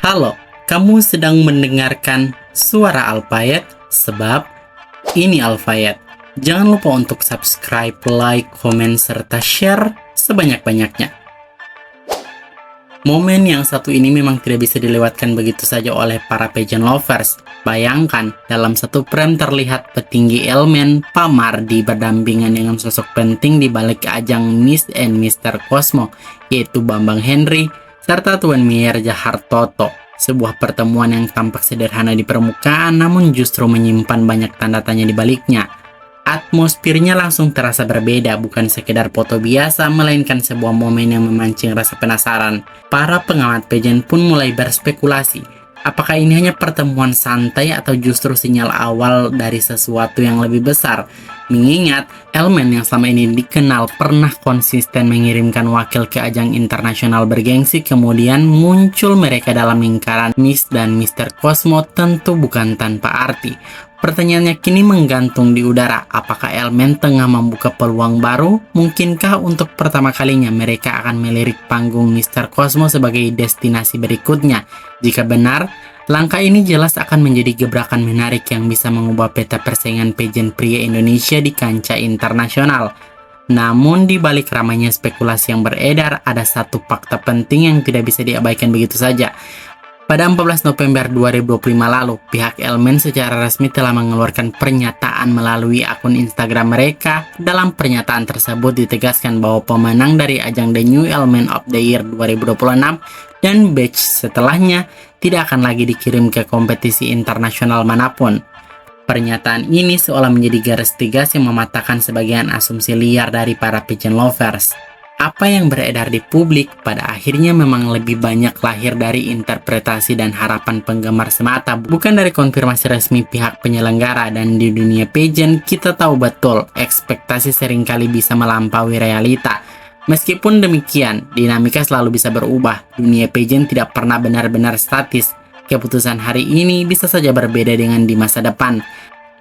Halo, kamu sedang mendengarkan suara Alfayet sebab ini Alfayet. Jangan lupa untuk subscribe, like, komen, serta share sebanyak-banyaknya. Momen yang satu ini memang tidak bisa dilewatkan begitu saja oleh para pageant lovers. Bayangkan, dalam satu frame terlihat petinggi elemen Pamardi berdampingan dengan sosok penting di balik ajang Miss and Mr. Cosmo, yaitu Bambang Henry, serta Tuan Mierja Hartoto. Sebuah pertemuan yang tampak sederhana di permukaan, namun justru menyimpan banyak tanda tanya di baliknya. Atmosfernya langsung terasa berbeda, bukan sekedar foto biasa, melainkan sebuah momen yang memancing rasa penasaran. Para pengamat pageant pun mulai berspekulasi, apakah ini hanya pertemuan santai atau justru sinyal awal dari sesuatu yang lebih besar. Mengingat elemen yang selama ini dikenal pernah konsisten mengirimkan wakil ke ajang internasional bergengsi, kemudian muncul mereka dalam lingkaran Miss dan Mr. Cosmo tentu bukan tanpa arti. Pertanyaannya kini menggantung di udara, apakah elemen tengah membuka peluang baru? Mungkinkah untuk pertama kalinya mereka akan melirik panggung Mr. Cosmo sebagai destinasi berikutnya? Jika benar, langkah ini jelas akan menjadi gebrakan menarik yang bisa mengubah peta persaingan pageant pria Indonesia di kancah internasional. Namun di balik ramainya spekulasi yang beredar, ada satu fakta penting yang tidak bisa diabaikan begitu saja. Pada 14 November 2025 lalu, pihak elemen secara resmi telah mengeluarkan pernyataan melalui akun Instagram mereka. Dalam pernyataan tersebut ditegaskan bahwa pemenang dari ajang The New Element of the Year 2026 dan batch setelahnya tidak akan lagi dikirim ke kompetisi internasional manapun. Pernyataan ini seolah menjadi garis tegas yang mematahkan sebagian asumsi liar dari para pageant lovers. Apa yang beredar di publik pada akhirnya memang lebih banyak lahir dari interpretasi dan harapan penggemar semata, bukan dari konfirmasi resmi pihak penyelenggara. Dan di dunia pageant, kita tahu betul ekspektasi seringkali bisa melampaui realita. Meskipun demikian, dinamika selalu bisa berubah. Dunia pageant tidak pernah benar-benar statis. Keputusan hari ini bisa saja berbeda dengan di masa depan.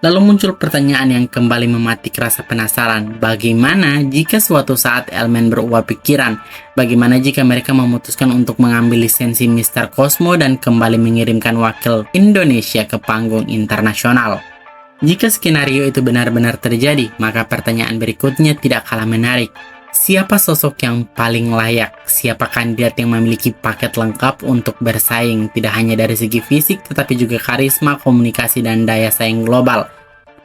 Lalu muncul pertanyaan yang kembali mematik rasa penasaran. Bagaimana jika suatu saat elemen berubah pikiran? Bagaimana jika mereka memutuskan untuk mengambil lisensi Mr. Cosmo dan kembali mengirimkan wakil Indonesia ke panggung internasional? Jika skenario itu benar-benar terjadi, maka pertanyaan berikutnya tidak kalah menarik. Siapa sosok yang paling layak? Siapa kandidat yang memiliki paket lengkap untuk bersaing, tidak hanya dari segi fisik, tetapi juga karisma, komunikasi, dan daya saing global?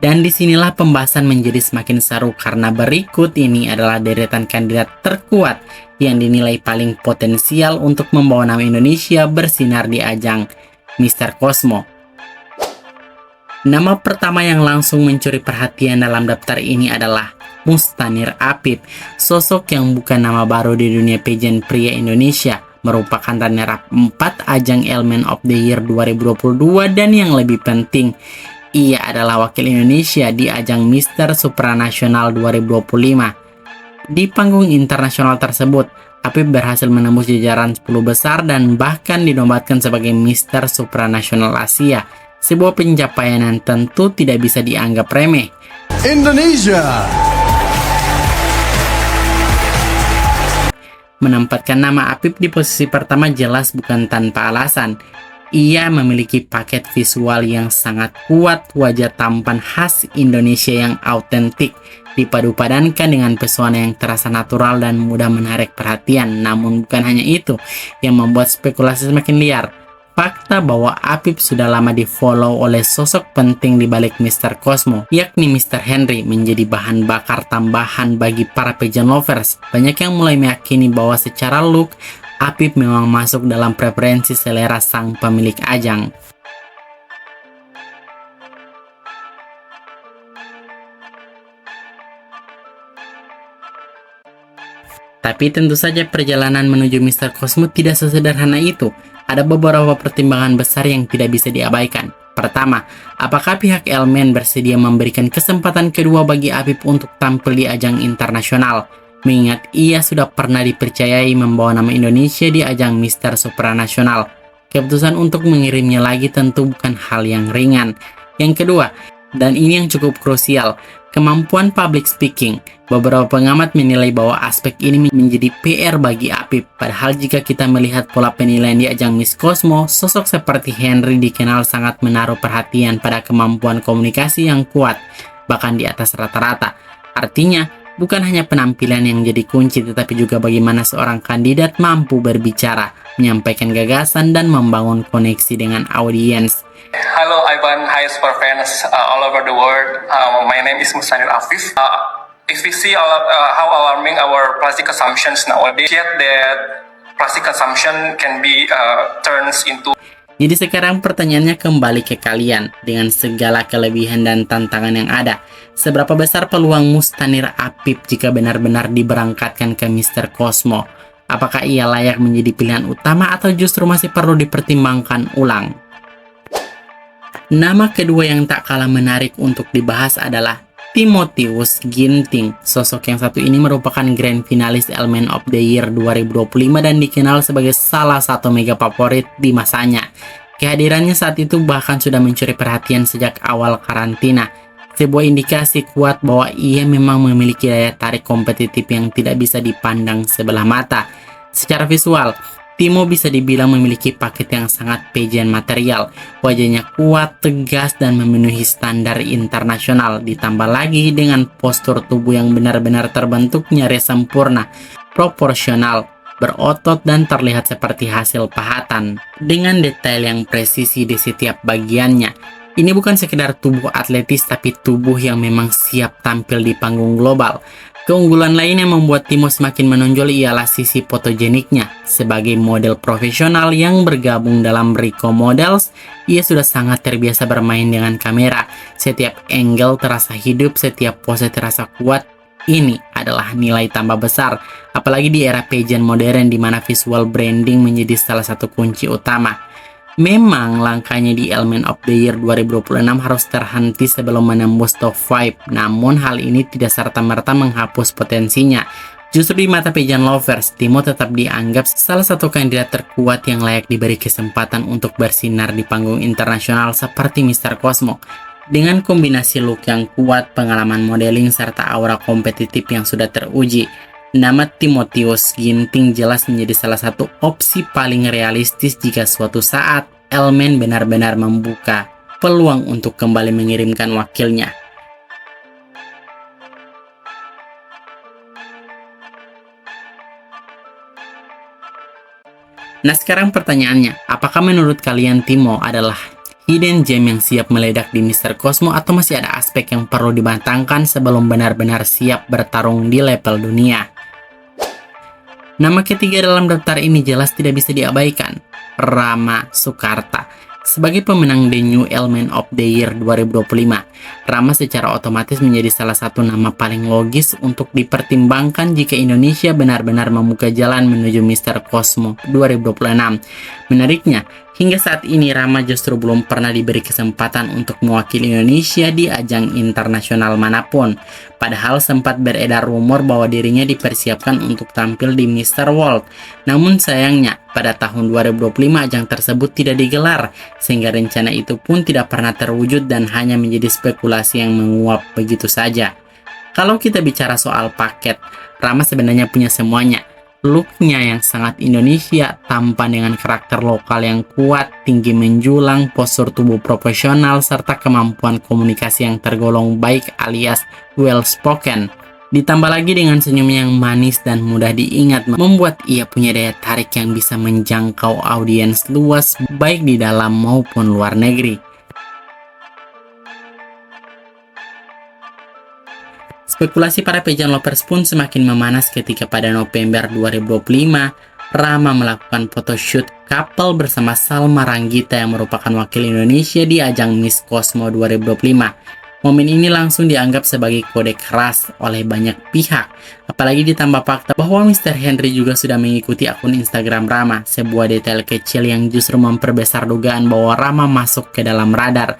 Dan disinilah pembahasan menjadi semakin seru, karena berikut ini adalah deretan kandidat terkuat yang dinilai paling potensial untuk membawa nama Indonesia bersinar di ajang Mr. Cosmo. Nama pertama yang langsung mencuri perhatian dalam daftar ini adalah Mustanir Apip, sosok yang bukan nama baru di dunia pageant pria Indonesia, merupakan runner-up 4 ajang Element of the Year 2022, dan yang lebih penting, ia adalah wakil Indonesia di ajang Mr. Supranasional 2025. Di panggung internasional tersebut, Apip berhasil menembus jajaran 10 besar dan bahkan dinobatkan sebagai Mr. Supranasional Asia, sebuah pencapaian yang tentu tidak bisa dianggap remeh. Indonesia Menempatkan nama Apip di posisi pertama jelas bukan tanpa alasan. Ia memiliki paket visual yang sangat kuat, wajah tampan khas Indonesia yang autentik, dipadu-padankan dengan pesona yang terasa natural dan mudah menarik perhatian. Namun bukan hanya itu yang membuat spekulasi semakin liar. Fakta bahwa Apip sudah lama di-follow oleh sosok penting di balik Mr. Cosmo, yakni Mr. Henry, menjadi bahan bakar tambahan bagi para pageant lovers. Banyak yang mulai meyakini bahwa secara look, Apip memang masuk dalam preferensi selera sang pemilik ajang. Tapi tentu saja perjalanan menuju Mr. Cosmo tidak sesederhana itu. Ada beberapa pertimbangan besar yang tidak bisa diabaikan. Pertama, apakah pihak elemen bersedia memberikan kesempatan kedua bagi Apip untuk tampil di ajang internasional? Mengingat ia sudah pernah dipercayai membawa nama Indonesia di ajang Mr. Supranasional. Keputusan untuk mengirimnya lagi tentu bukan hal yang ringan. Yang kedua, Dan ini yang cukup krusial, kemampuan public speaking. Beberapa pengamat menilai bahwa aspek ini menjadi PR bagi Apip. Padahal jika kita melihat pola penilaian di ajang Miss Cosmo, sosok seperti Henry dikenal sangat menaruh perhatian pada kemampuan komunikasi yang kuat, bahkan di atas rata-rata. Artinya, bukan hanya penampilan yang jadi kunci, tetapi juga bagaimana seorang kandidat mampu berbicara, menyampaikan gagasan, dan membangun koneksi dengan audiens. Hello, Ivan. Hi, super fans all over the world. My name is Musanir Afif. If we see how alarming our plastic consumptions nowadays, yet that plastic consumption can be turns into. Jadi sekarang pertanyaannya kembali ke kalian, dengan segala kelebihan dan tantangan yang ada, seberapa besar peluang Mustanir Apip jika benar-benar diberangkatkan ke Mr. Cosmo? Apakah ia layak menjadi pilihan utama atau justru masih perlu dipertimbangkan ulang? Nama kedua yang tak kalah menarik untuk dibahas adalah Timotius Ginting. Sosok yang satu ini merupakan grand finalis Elemen of the Year 2025 dan dikenal sebagai salah satu mega favorit di masanya. Kehadirannya saat itu bahkan sudah mencuri perhatian sejak awal karantina. Sebuah indikasi kuat bahwa ia memang memiliki daya tarik kompetitif yang tidak bisa dipandang sebelah mata. Secara visual, Timo bisa dibilang memiliki paket yang sangat pageant material. Wajahnya kuat, tegas, dan memenuhi standar internasional. Ditambah lagi dengan postur tubuh yang benar-benar terbentuk nyaris sempurna, proporsional, berotot, dan terlihat seperti hasil pahatan. Dengan detail yang presisi di setiap bagiannya. Ini bukan sekedar tubuh atletis, tapi tubuh yang memang siap tampil di panggung global. Keunggulan lain yang membuat Timo semakin menonjol ialah sisi fotogeniknya. Sebagai model profesional yang bergabung dalam Rico Models, ia sudah sangat terbiasa bermain dengan kamera. Setiap angle terasa hidup, setiap pose terasa kuat. Ini adalah nilai tambah besar, apalagi di era pageant modern di mana visual branding menjadi salah satu kunci utama. Memang langkahnya di Elemen of the Year 2026 harus terhenti sebelum menembus top 5, namun hal ini tidak serta-merta menghapus potensinya. Justru di mata pageant lovers, Timo tetap dianggap salah satu kandidat terkuat yang layak diberi kesempatan untuk bersinar di panggung internasional seperti Mr. Cosmo. Dengan kombinasi look yang kuat, pengalaman modeling, serta aura kompetitif yang sudah teruji, nama Timotius Ginting jelas menjadi salah satu opsi paling realistis jika suatu saat Elemen benar-benar membuka peluang untuk kembali mengirimkan wakilnya. Nah sekarang pertanyaannya, apakah menurut kalian Timo adalah hidden gem yang siap meledak di Mr. Cosmo atau masih ada aspek yang perlu dimatangkan sebelum benar-benar siap bertarung di level dunia? Nama ketiga dalam daftar ini jelas tidak bisa diabaikan, Rama Sukarta. Sebagai pemenang The New Elemen of the Year 2025, Rama secara otomatis menjadi salah satu nama paling logis untuk dipertimbangkan jika Indonesia benar-benar membuka jalan menuju Mr. Cosmo 2026. Menariknya, hingga saat ini Rama justru belum pernah diberi kesempatan untuk mewakili Indonesia di ajang internasional manapun. Padahal sempat beredar rumor bahwa dirinya dipersiapkan untuk tampil di Mr. World. Namun sayangnya, pada tahun 2025 ajang tersebut tidak digelar, sehingga rencana itu pun tidak pernah terwujud dan hanya menjadi spekulasi yang menguap begitu saja. Kalau kita bicara soal paket, Rama sebenarnya punya semuanya. Looknya yang sangat Indonesia, tampan dengan karakter lokal yang kuat, tinggi menjulang, postur tubuh profesional, serta kemampuan komunikasi yang tergolong baik alias well spoken. Ditambah lagi dengan senyumnya yang manis dan mudah diingat, membuat ia punya daya tarik yang bisa menjangkau audiens luas baik di dalam maupun luar negeri. Spekulasi para pageant lovers pun semakin memanas ketika pada November 2025, Rama melakukan photoshoot couple bersama Salma Ranggita yang merupakan wakil Indonesia di ajang Miss Cosmo 2025. Momen ini langsung dianggap sebagai kode keras oleh banyak pihak, apalagi ditambah fakta bahwa Mr. Henry juga sudah mengikuti akun Instagram Rama, sebuah detail kecil yang justru memperbesar dugaan bahwa Rama masuk ke dalam radar.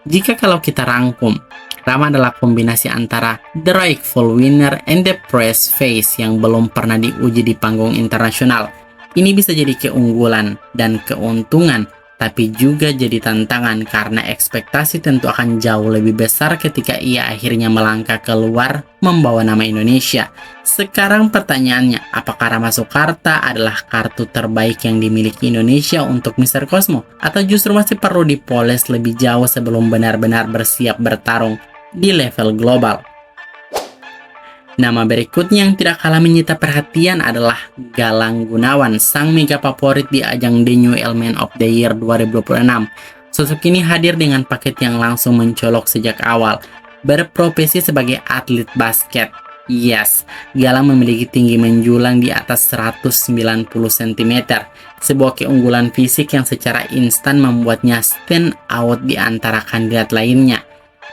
Jika kalau kita rangkum, Rama adalah kombinasi antara the rightful winner and the press face yang belum pernah diuji di panggung internasional. Ini bisa jadi keunggulan dan keuntungan, tapi juga jadi tantangan karena ekspektasi tentu akan jauh lebih besar ketika ia akhirnya melangkah keluar membawa nama Indonesia. Sekarang pertanyaannya, apakah Rama Soekarta adalah kartu terbaik yang dimiliki Indonesia untuk Mr. Cosmo? Atau justru masih perlu dipoles lebih jauh sebelum benar-benar bersiap bertarung di level global? Nama berikutnya yang tidak kalah menyita perhatian adalah Galang Gunawan, sang mega favorit di ajang The New Element of the Year 2026. Sosok ini hadir dengan paket yang langsung mencolok sejak awal, berprofesi sebagai atlet basket. Yes, Galang memiliki tinggi menjulang di atas 190 cm, sebuah keunggulan fisik yang secara instan membuatnya stand out di antara kandidat lainnya.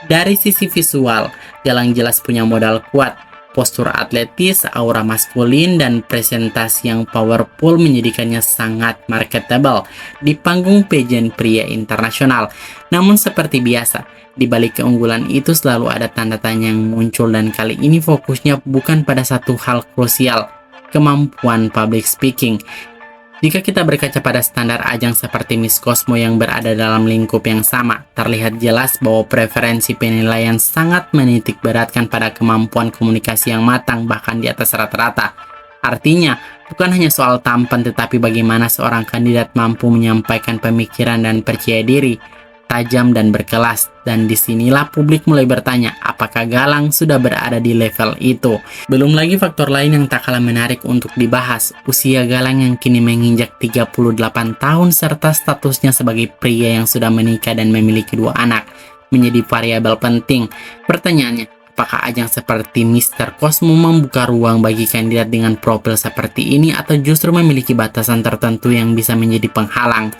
Dari sisi visual, Galang jelas punya modal kuat. Postur atletis, aura maskulin, dan presentasi yang powerful menjadikannya sangat marketable di panggung pageant pria internasional. Namun seperti biasa, di balik keunggulan itu selalu ada tanda tanya yang muncul, dan kali ini fokusnya bukan pada satu hal krusial, kemampuan public speaking. Jika kita berkaca pada standar ajang seperti Miss Cosmo yang berada dalam lingkup yang sama, terlihat jelas bahwa preferensi penilaian sangat menitik beratkan pada kemampuan komunikasi yang matang, bahkan di atas rata-rata. Artinya, bukan hanya soal tampan, tetapi bagaimana seorang kandidat mampu menyampaikan pemikiran dan percaya diri, tajam dan berkelas. Dan disinilah publik mulai bertanya, apakah Galang sudah berada di level itu? Belum lagi faktor lain yang tak kalah menarik untuk dibahas, usia Galang yang kini menginjak 38 tahun serta statusnya sebagai pria yang sudah menikah dan memiliki 2 anak menjadi variabel penting. Pertanyaannya, apakah ajang seperti Mr. Cosmo membuka ruang bagi kandidat dengan profil seperti ini, atau justru memiliki batasan tertentu yang bisa menjadi penghalang?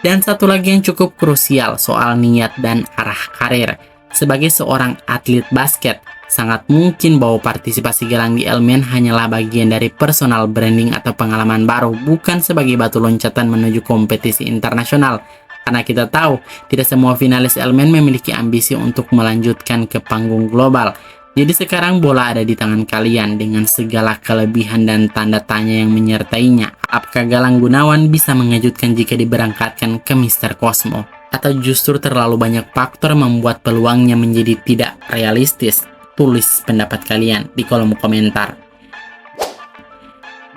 Dan satu lagi yang cukup krusial, soal niat dan arah karir. Sebagai seorang atlet basket, sangat mungkin bahwa partisipasi Galang di Elemen hanyalah bagian dari personal branding atau pengalaman baru, bukan sebagai batu loncatan menuju kompetisi internasional. Karena kita tahu, tidak semua finalis Elemen memiliki ambisi untuk melanjutkan ke panggung global. Jadi sekarang bola ada di tangan kalian dengan segala kelebihan dan tanda tanya yang menyertainya. Apakah Galang Gunawan bisa mengejutkan jika diberangkatkan ke Mr. Cosmo? Atau justru terlalu banyak faktor membuat peluangnya menjadi tidak realistis? Tulis pendapat kalian di kolom komentar.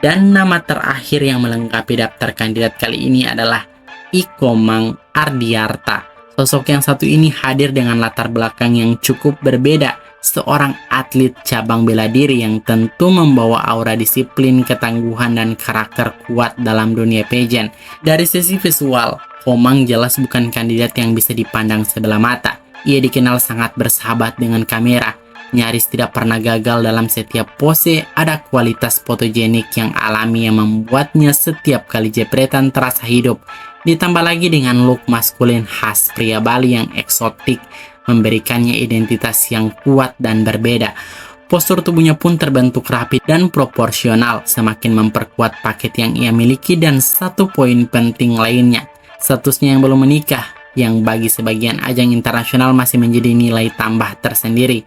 Dan nama terakhir yang melengkapi daftar kandidat kali ini adalah Iko Mang Ardiarta. Sosok yang satu ini hadir dengan latar belakang yang cukup berbeda. Seorang atlet cabang bela diri yang tentu membawa aura disiplin, ketangguhan, dan karakter kuat dalam dunia pageant. Dari sisi visual, Komang jelas bukan kandidat yang bisa dipandang sebelah mata. Ia dikenal sangat bersahabat dengan kamera, nyaris tidak pernah gagal dalam setiap pose, ada kualitas fotogenik yang alami yang membuatnya setiap kali jepretan terasa hidup. Ditambah lagi dengan look maskulin khas pria Bali yang eksotik, memberikannya identitas yang kuat dan berbeda. Postur tubuhnya pun terbentuk rapi dan proporsional, semakin memperkuat paket yang ia miliki. Dan satu poin penting lainnya, statusnya yang belum menikah, yang bagi sebagian ajang internasional masih menjadi nilai tambah tersendiri.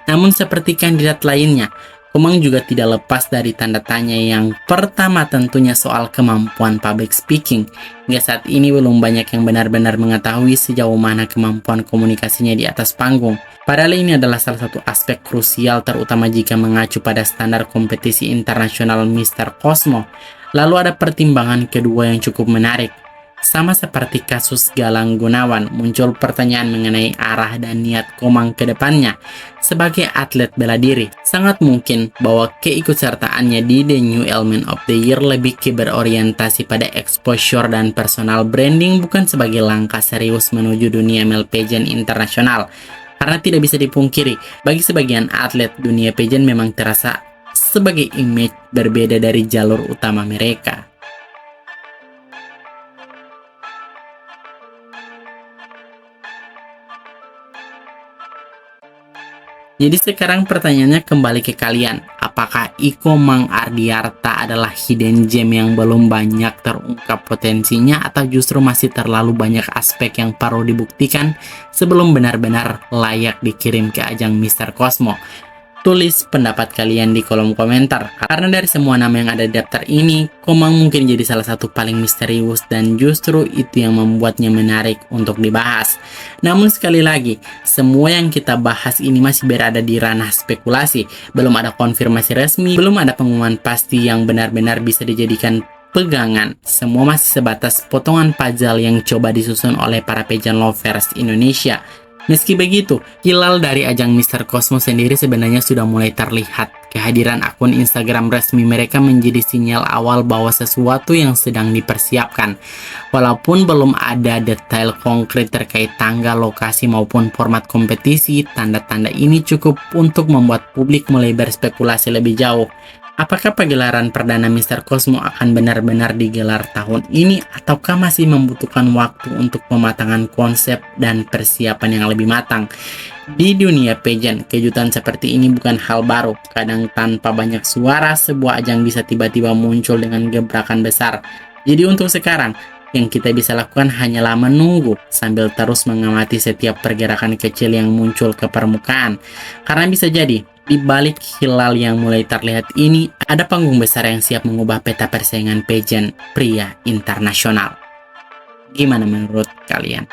Namun seperti kandidat lainnya, Komang juga tidak lepas dari tanda tanya. Yang pertama tentunya soal kemampuan public speaking. Hingga saat ini belum banyak yang benar-benar mengetahui sejauh mana kemampuan komunikasinya di atas panggung. Padahal ini adalah salah satu aspek krusial, terutama jika mengacu pada standar kompetisi internasional Mr. Cosmo. Lalu ada pertimbangan kedua yang cukup menarik. Sama seperti kasus Galang Gunawan, muncul pertanyaan mengenai arah dan niat Komang ke depannya. Sebagai atlet bela diri, sangat mungkin bahwa keikutsertaannya di The New Element of the Year lebih berorientasi pada exposure dan personal branding, bukan sebagai langkah serius menuju dunia male pageant internasional. Karena tidak bisa dipungkiri, bagi sebagian atlet, dunia pageant memang terasa sebagai image berbeda dari jalur utama mereka. Jadi sekarang pertanyaannya kembali ke kalian. Apakah Iko Mang Ardiarta adalah hidden gem yang belum banyak terungkap potensinya, atau justru masih terlalu banyak aspek yang perlu dibuktikan sebelum benar-benar layak dikirim ke ajang Mr. Cosmo? Tulis pendapat kalian di kolom komentar. Karena dari semua nama yang ada di daftar ini, Komang mungkin jadi salah satu paling misterius dan justru itu yang membuatnya menarik untuk dibahas. Namun sekali lagi, semua yang kita bahas ini masih berada di ranah spekulasi. Belum ada konfirmasi resmi, belum ada pengumuman pasti yang benar-benar bisa dijadikan pegangan. Semua masih sebatas potongan puzzle yang coba disusun oleh para pageant lovers Indonesia. Meski begitu, hilal dari ajang Mr. Cosmos sendiri sebenarnya sudah mulai terlihat. Kehadiran akun Instagram resmi mereka menjadi sinyal awal bahwa sesuatu yang sedang dipersiapkan. Walaupun belum ada detail konkret terkait tanggal, lokasi maupun format kompetisi, tanda-tanda ini cukup untuk membuat publik mulai berspekulasi lebih jauh. Apakah pagelaran perdana Mr. Cosmo akan benar-benar digelar tahun ini ataukah masih membutuhkan waktu untuk pematangan konsep dan persiapan yang lebih matang? Di dunia pageant, kejutan seperti ini bukan hal baru. Kadang tanpa banyak suara, sebuah ajang bisa tiba-tiba muncul dengan gebrakan besar. Jadi untuk sekarang, yang kita bisa lakukan hanyalah menunggu sambil terus mengamati setiap pergerakan kecil yang muncul ke permukaan. Karena bisa jadi, di balik hilal yang mulai terlihat ini, ada panggung besar yang siap mengubah peta persaingan pageant pria internasional. Gimana menurut kalian?